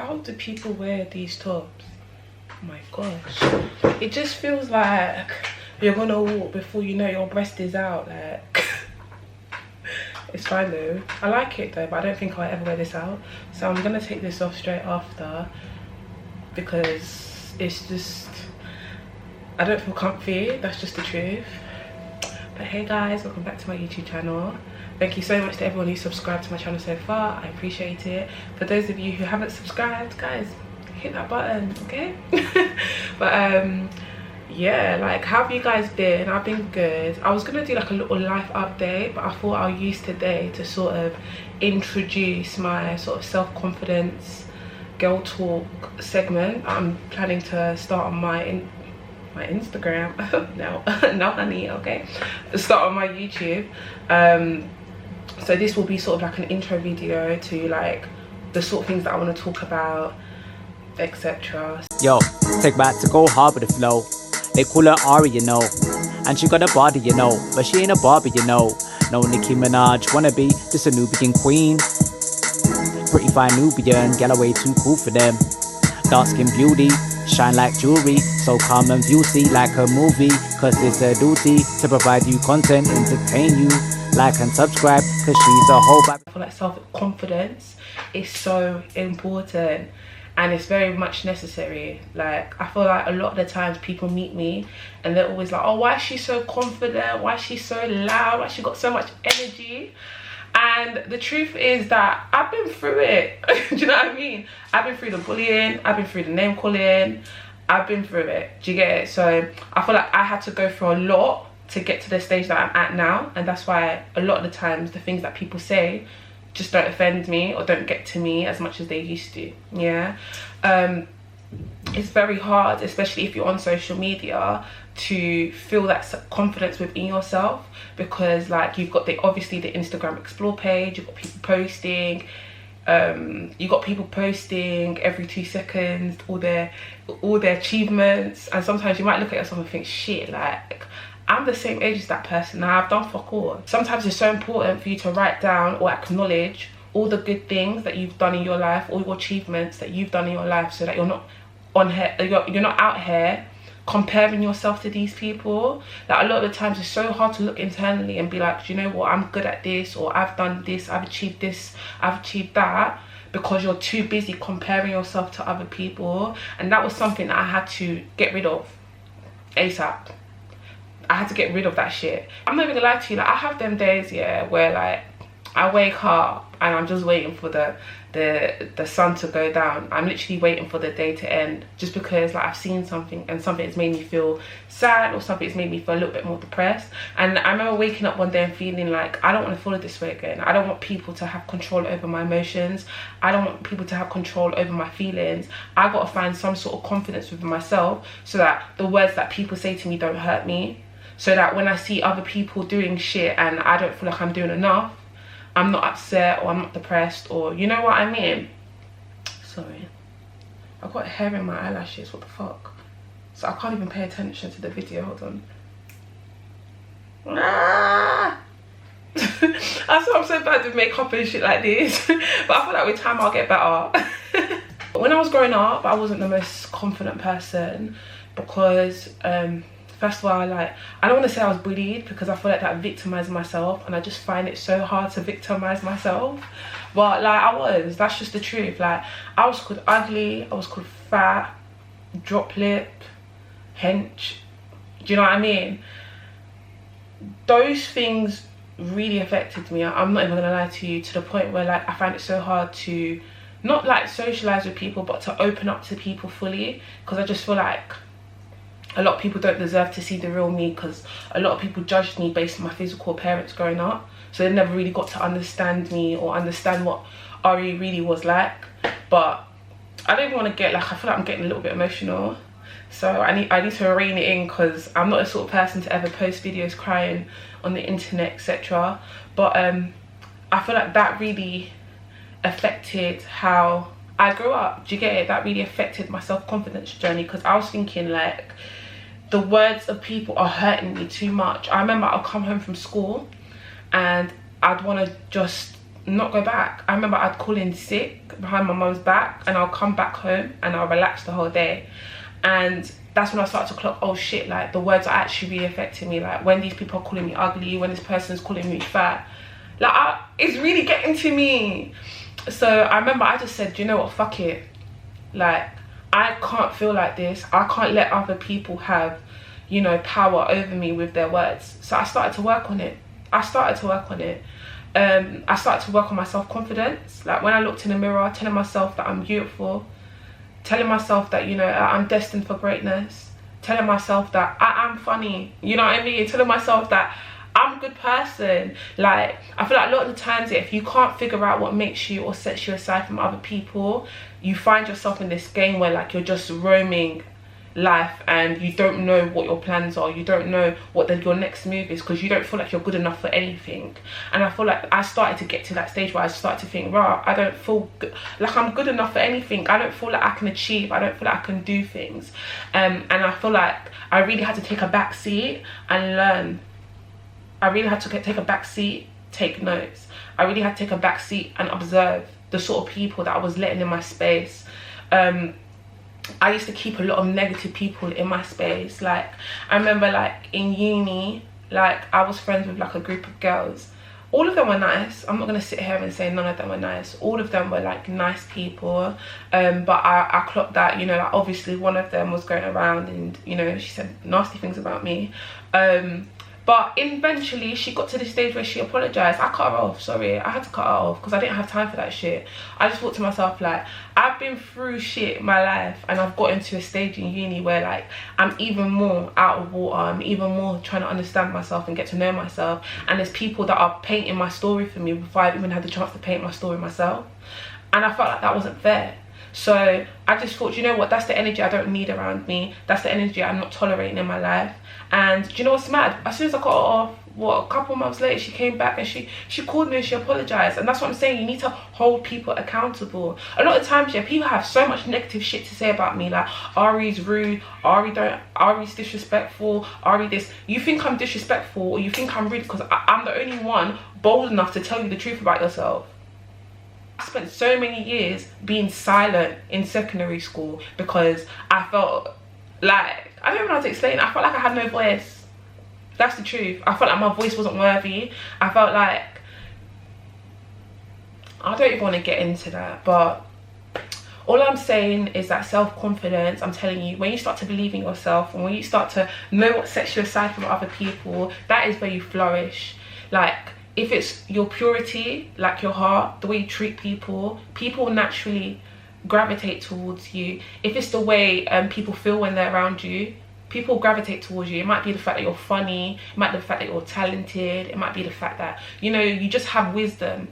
how do people wear these tops? Oh my gosh, it just feels like you're gonna walk before you know your breast is out. Like it's fine though, I like it though, but I don't think I'll ever wear this out, so I'm gonna take this off straight after because it's just, I don't feel comfy, that's just the truth. But hey guys, welcome back to my YouTube channel. Thank you so much to everyone who subscribed to my channel so far, I appreciate it. For those of you who haven't subscribed, guys, hit that button, okay? But yeah, like, how have you guys been? I've been good. I was gonna do like a little life update, but I thought I'll use today to sort of introduce my sort of self-confidence girl talk segment I'm planning to start on my Instagram now honey, okay, start on my YouTube. So this will be sort of like an intro video to like the sort of things that I want to talk about, etc. Yo, take back to go hard with the flow. They call her Ari, you know, and she got a body, you know, but she ain't a Barbie, you know. No Nicki Minaj wanna be just a Nubian queen. Pretty fine Nubian, gal way too cool for them. Dark skin beauty, shine like jewelry, so calm and beauty like a movie, cause it's her duty to provide you content, entertain you. Like and subscribe, cause she's a whole vibe. I feel like self-confidence is so important and it's very much necessary. Like, I feel like a lot of the times people meet me and they're always like, oh, why is she so confident, why is she so loud, why she got so much energy? And the truth is that I've been through it. Do you know what I mean? I've been through the bullying, I've been through the name calling, I've been through it. Do you get it? So I feel like I had to go through a lot to get to the stage that I'm at now, and that's why a lot of the times the things that people say just don't offend me or don't get to me as much as they used to. Yeah, it's very hard, especially if you're on social media, to feel that confidence within yourself, because like you've got obviously the Instagram explore page, you've got people posting, you got people posting every 2 seconds all their achievements, and sometimes you might look at yourself and think, shit, like I'm the same age as that person now, I've done fuck all. Sometimes it's so important for you to write down or acknowledge all the good things that you've done in your life, all your achievements that you've done in your life, so that you're not on here, you're not out here comparing yourself to these people. Like, a lot of the times it's so hard to look internally and be like, do you know what, I'm good at this, or I've done this, I've achieved that, because you're too busy comparing yourself to other people. And that was something that I had to get rid of ASAP. I had to get rid of that shit. I'm not even gonna lie to you, like I have them days, yeah, where like I wake up and I'm just waiting for the sun to go down. I'm literally waiting for the day to end, just because like I've seen something and something's made me feel sad, or something's made me feel a little bit more depressed. And I remember waking up one day and feeling like I don't want to feel this way again. I don't want people to have control over my emotions. I don't want people to have control over my feelings. I got to find some sort of confidence within myself, so that the words that people say to me don't hurt me, so that when I see other people doing shit and I don't feel like I'm doing enough, I'm not upset or I'm not depressed, or you know what I mean? Sorry, I've got hair in my eyelashes, what the fuck? So I can't even pay attention to the video, hold on. Ah! That's why I'm so bad with makeup and shit like this. But I feel like with time I'll get better. When I was growing up, I wasn't the most confident person, because first of all, I don't want to say I was bullied, because I feel like that victimized myself, and I just find it so hard to victimize myself. But like that's just the truth. Like, I was called ugly, I was called fat, drop lip, hench. Do you know what I mean? Those things really affected me. I'm not even gonna lie to you, to the point where like I find it so hard to not like socialize with people, but to open up to people fully, because I just feel like a lot of people don't deserve to see the real me, because a lot of people judged me based on my physical appearance growing up, so they never really got to understand me or understand what Ari really was like. But I don't even want to get, like, I feel like I'm getting a little bit emotional, so I need to rein it in, because I'm not the sort of person to ever post videos crying on the internet, etc. But I feel like that really affected how I grew up. Do you get it? That really affected my self-confidence journey, because I was thinking like, the words of people are hurting me too much. I remember I'll come home from school and I'd want to just not go back. I remember I'd call in sick behind my mum's back, and I'll come back home and I'll relax the whole day. And that's when I started to clock, oh shit, like the words are actually really affecting me. Like when these people are calling me ugly, when this person's calling me fat, like it's really getting to me. So I remember I just said, you know what, fuck it. Like, I can't feel like this. I can't let other people have, you know, power over me with their words. So I started to work on it. I started to work on my self-confidence. Like when I looked in the mirror, telling myself that I'm beautiful, telling myself that, you know, I'm destined for greatness, telling myself that I am funny, you know what I mean? Telling myself that I'm a good person. Like, I feel like a lot of the times, if you can't figure out what makes you or sets you aside from other people, you find yourself in this game where like you're just roaming life and you don't know what your plans are. You don't know what your next move is, because you don't feel like you're good enough for anything. And I feel like I started to get to that stage where I started to think, right, I don't feel like I'm good enough for anything. I don't feel like I can achieve. I don't feel like I can do things. And I feel like I really had to take a back seat and learn. I really had to take a back seat, take notes. I really had to take a back seat and observe the sort of people that I was letting in my space. I used to keep a lot of negative people in my space. Like, I remember like in uni, like I was friends with like a group of girls. All of them were nice. I'm not gonna sit here and say none of them were nice. All of them were like nice people. But I clocked that, you know, like obviously one of them was going around and, you know, she said nasty things about me. But eventually she got to the stage where she apologized. I cut her off, sorry. I had to cut her off because I didn't have time for that shit. I just thought to myself, like, I've been through shit in my life and I've got into a stage in uni where like I'm even more out of water. I'm even more trying to understand myself and get to know myself. And there's people that are painting my story for me before I've even had the chance to paint my story myself. And I felt like that wasn't fair. So I just thought, you know what, that's the energy I don't need around me. That's the energy I'm not tolerating in my life. And do you know what's mad? As soon as I got her off, what, a couple months later, she came back and she called me and she apologized. And that's what I'm saying, you need to hold people accountable. A lot of times, yeah, people have so much negative shit to say about me, like Ari's rude, Ari's disrespectful, Ari this. You think I'm disrespectful or you think I'm rude because I'm the only one bold enough to tell you the truth about yourself. I spent so many years being silent in secondary school because I felt like, I don't even know how to explain it. I felt like I had no voice. That's the truth. I felt like my voice wasn't worthy. I felt like, I don't even want to get into that, but all I'm saying is that self-confidence, I'm telling you, when you start to believe in yourself and when you start to know what sets you aside from other people, that is where you flourish. Like, if it's your purity, like your heart, the way you treat people, people naturally gravitate towards you. If it's the way people feel when they're around you, people gravitate towards you. It might be the fact that you're funny, it might be the fact that you're talented, it might be the fact that, you know, you just have wisdom.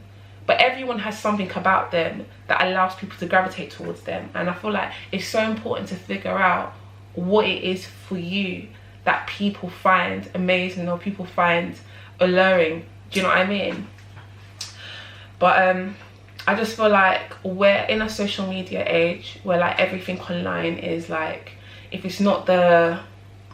But everyone has something about them that allows people to gravitate towards them. And I feel like it's so important to figure out what it is for you that people find amazing or people find alluring. Do you know what I mean? But I just feel like we're in a social media age where like everything online is like, if it's not the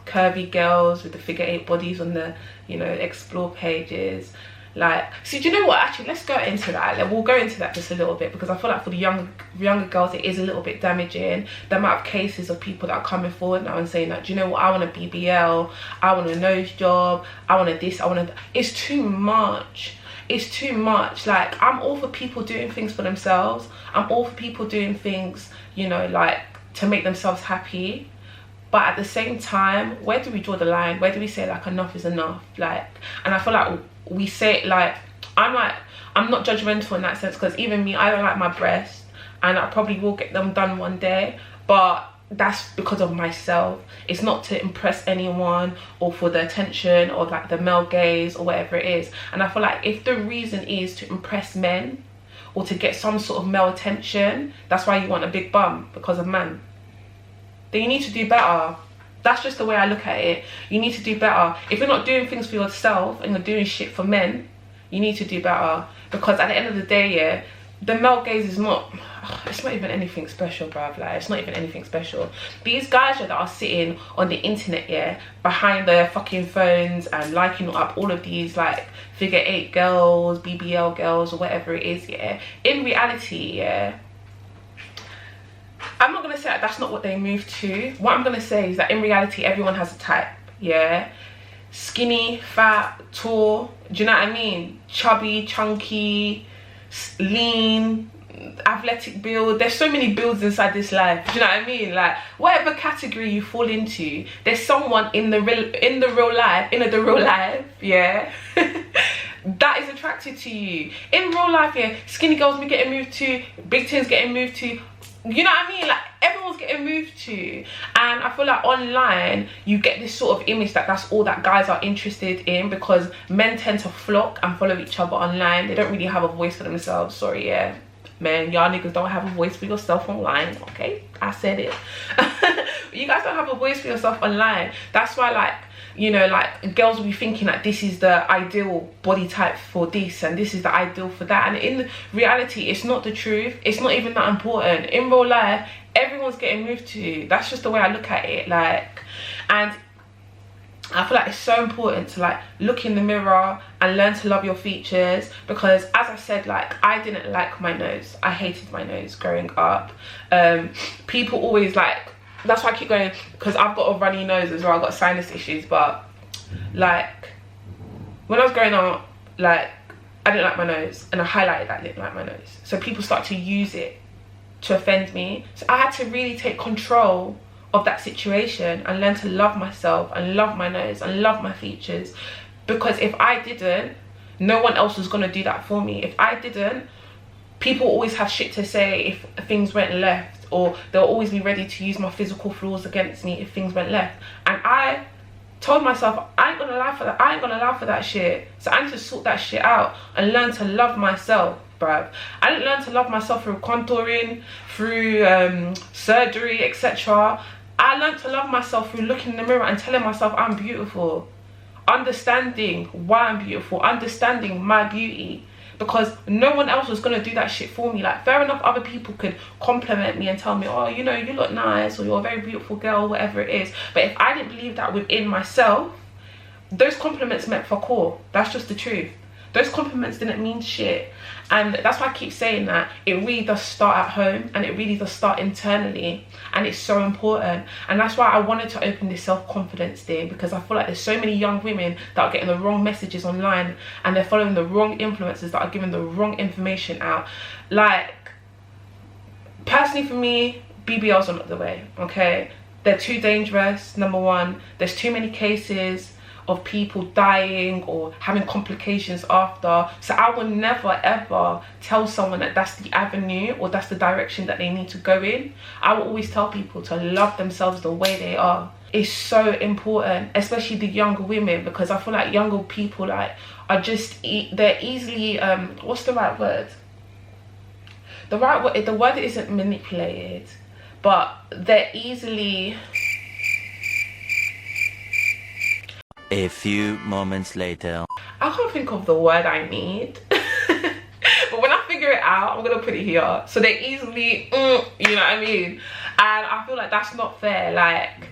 curvy girls with the figure 8 bodies on the, you know, explore pages, like, see, do you know what, actually let's go into that. Like, we'll go into that just a little bit, because I feel like for the younger girls it is a little bit damaging, the amount of cases of people that are coming forward now and saying that, do you know what, I want a BBL, I want a nose job, I want a this, I want a, it's too much. It's too much. Like, I'm all for people doing things for themselves. I'm all for people doing things, you know, like to make themselves happy. But at the same time, where do we draw the line? Where do we say like enough is enough? Like, and I feel like we say like, I'm not judgmental in that sense, because even me, I don't like my breasts and I probably will get them done one day, but that's because of myself. It's not to impress anyone or for the attention or like the male gaze or whatever it is. And I feel like if the reason is to impress men or to get some sort of male attention, that's why you want a big bum, because of man, then you need to do better. That's just the way I look at it. You need to do better. If you're not doing things for yourself and you're doing shit for men, you need to do better. Because at the end of the day, yeah, the male gaze is not, it's not even anything special, bruv. Like, it's not even anything special. These guys that are sitting on the internet, yeah, behind their fucking phones and liking up all of these like figure 8 girls, BBL girls, or whatever it is, yeah, in reality, yeah, I'm not gonna say that's not what they move to. What I'm gonna say is that in reality, everyone has a type, yeah. Skinny, fat, tall, do you know what I mean? Chubby, chunky, lean, athletic build. There's so many builds inside this life, do you know what I mean? Like, whatever category you fall into, there's someone in the real life, yeah, that is attracted to you. In real life, yeah, skinny girls be getting moved to, big tins getting moved to, you know what I mean? Like, everyone's getting moved to. And I feel like online you get this sort of image that that's all that guys are interested in, because men tend to flock and follow each other online. They don't really have a voice for themselves. Sorry, yeah, man, y'all niggas don't have a voice for yourself online, okay? I said it. You guys don't have a voice for yourself online. That's why, like, you know, like, girls will be thinking that this is the ideal body type for this and this is the ideal for that, and in reality it's not the truth. It's not even that important. In real life, everyone's getting moved to. That's just the way I look at it. Like, and I feel like it's so important to like look in the mirror and learn to love your features, because as I said, like, I didn't like my nose. I hated my nose growing up. People always like, that's why I keep going, because I've got a runny nose as well. I've got sinus issues, but like when I was growing up, like, I didn't like my nose, and I highlighted that I didn't like my nose, so people start to use it to offend me. So I had to really take control of that situation and learn to love myself and love my nose and love my features, because if I didn't, no one else was going to do that for me. If I didn't, people always have shit to say if things went left, or they'll always be ready to use my physical flaws against me if things went left. And I told myself, I ain't gonna lie for that. I ain't gonna lie for that shit. So I need to sort that shit out and learn to love myself, bruv. I didn't learn to love myself through contouring, through surgery, etc. I learned to love myself through looking in the mirror and telling myself I'm beautiful, understanding why I'm beautiful, understanding my beauty, because no one else was gonna do that shit for me. Like, fair enough, other people could compliment me and tell me, oh, you know, you look nice, or you're a very beautiful girl, whatever it is, but if I didn't believe that within myself, those compliments meant fuck all. That's just the truth. Those compliments didn't mean shit. And that's why I keep saying that it really does start at home, and it really does start internally, and it's so important. And that's why I wanted to open this self-confidence thing, because I feel like there's so many young women that are getting the wrong messages online, and they're following the wrong influencers that are giving the wrong information out. Like, personally for me, BBLs are not the way, okay? They're too dangerous, number one. There's too many cases of people dying or having complications after. So I will never ever tell someone that that's the avenue or that's the direction that they need to go in. I will always tell people to love themselves the way they are. It's so important, especially the younger women, because I feel like younger people like are just they're easily what's the right word? The word isn't manipulated, but they're easily. A few moments later. I can't think of the word I need. But when I figure it out, I'm gonna put it here. So they're easily, you know what I mean? And I feel like that's not fair. Like,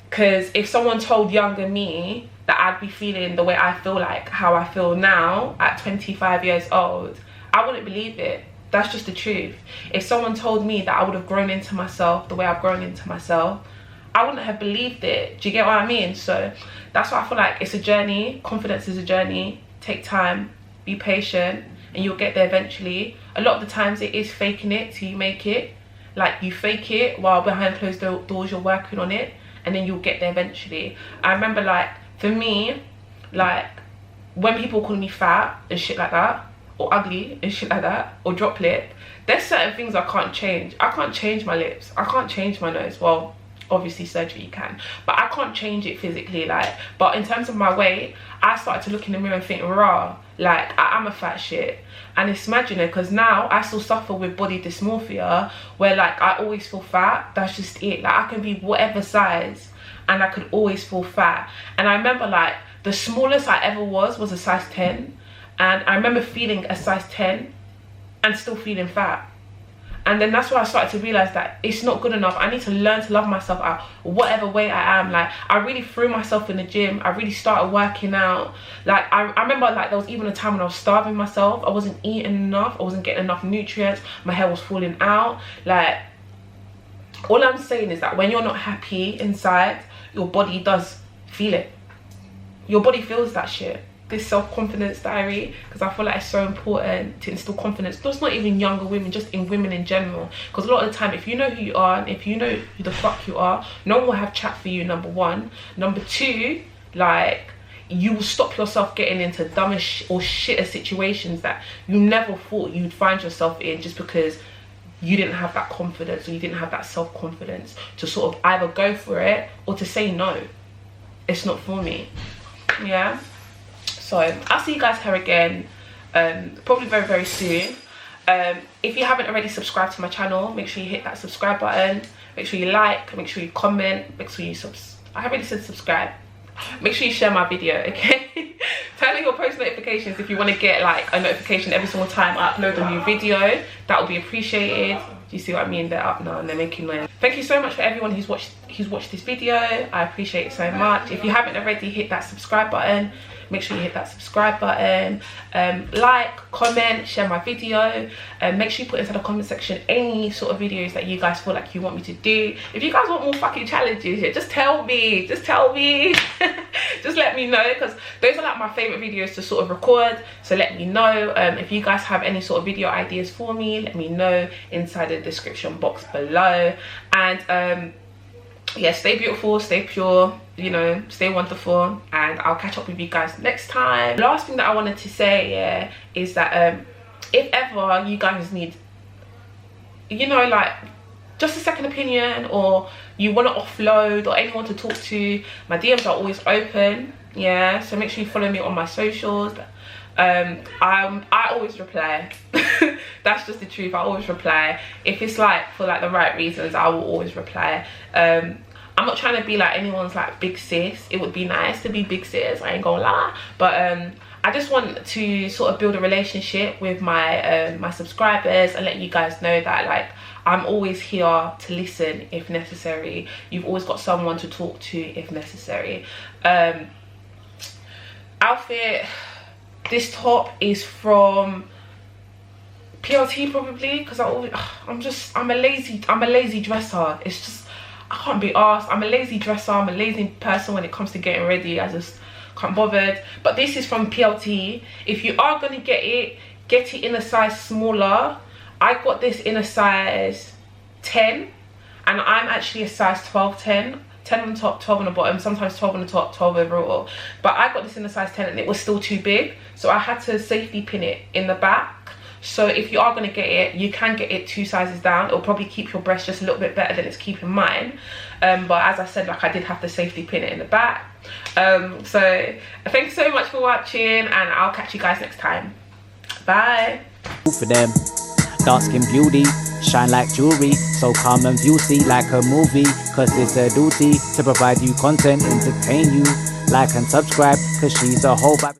because if someone told younger me that I'd be feeling the way I feel, like how I feel now at 25 years old, I wouldn't believe it. That's just the truth. If someone told me that I would have grown into myself the way I've grown into myself, I wouldn't have believed it. Do you get what I mean? So that's why I feel like it's a journey. Confidence is a journey. Take time, be patient, and you'll get there eventually. A lot of the times it is faking it till you make it. Like, you fake it while behind closed doors you're working on it, and then you'll get there eventually. I remember, like, for me, like, when people call me fat and shit like that, or ugly and shit like that, or drop lip, there's certain things I can't change. I can't change my lips. I can't change my nose. Well, obviously surgery you can, but I can't change it physically. Like, but in terms of my weight, I started to look in the mirror and think, rah, like, I am a fat shit. And it's imaginary, because now I still suffer with body dysmorphia, where like I always feel fat. That's just it. Like, I can be whatever size and I could always feel fat. And I remember, like, the smallest I ever was a size 10, and I remember feeling a size 10 and still feeling fat. And then that's why I started to realize that it's not good enough. I need to learn to love myself out whatever way I am. Like, I really threw myself in the gym. I really started working out. Like, I remember, like, there was even a time when I was starving myself. I wasn't eating enough. I wasn't getting enough nutrients. My hair was falling out. Like, all I'm saying is that when you're not happy inside, your body does feel it. Your body feels that shit. This self-confidence diary, because I feel like it's so important to instill confidence. That's not even younger women, just in women in general. Because a lot of the time, if you know who you are and if you know who the fuck you are, no one will have chat for you, number one. Number two, like, you will stop yourself getting into dumber or shitter situations that you never thought you'd find yourself in, just because you didn't have that confidence, or you didn't have that self-confidence to sort of either go for it or to say no, it's not for me. Yeah. So I'll see you guys here again, probably very, very soon. If you haven't already subscribed to my channel, make sure you hit that subscribe button. Make sure you like, make sure you comment, make sure you I already said subscribe. Make sure you share my video, okay? Turn on your post notifications if you want to get like a notification every single time I upload a new video. That would be appreciated. Do you see what I mean? They're up now and they're making noise. Thank you so much for everyone who's watched this video. I appreciate it so much. If you haven't already, hit that subscribe button. Make sure you hit that subscribe button, like, comment, share my video, make sure you put into the comment section any sort of videos that you guys feel like you want me to do. If you guys want more fucking challenges, yeah, just tell me, just let me know, because those are like my favorite videos to sort of record. So let me know. If you guys have any sort of video ideas for me, let me know inside the description box below. And yeah, stay beautiful, stay pure, you know, stay wonderful, and I'll catch up with you guys next time. Last thing that I wanted to say, yeah, is that if ever you guys need, you know, like just a second opinion, or you want to offload, or anyone to talk to, my DMs are always open. Yeah, so make sure you follow me on my socials. I always reply. That's just the truth. I always reply. If it's like for like the right reasons, I will always reply. I'm not trying to be like anyone's like big sis. It would be nice to be big sis, I ain't gonna lie, but I just want to sort of build a relationship with my my subscribers and let you guys know that like I'm always here to listen if necessary. You've always got someone to talk to if necessary. Outfit, this top is from PLT probably, because I'm a lazy dresser. It's just, I can't be asked. I'm a lazy dresser. I'm a lazy person when it comes to getting ready. I just can't bother. But this is from PLT. If you are going to get it in a size smaller. I got this in a size 10, and I'm actually a size 12, 10 on the top, 12 on the bottom, sometimes 12 on the top, 12 overall. But I got this in a size 10 and it was still too big, so I had to safety pin it in the back. So if you are going to get it, you can get it 2 sizes down. It'll probably keep your breast just a little bit better than it's keeping mine. But as I said, like, I did have to safety pin it in the back. So thanks so much for watching, and I'll catch you guys next time. Bye. For them, dark skin beauty, shine like jewelry, so calm and beauty like a movie, cause it's a duty to provide you content, entertain you. Like and subscribe, cause she's a whole vibe.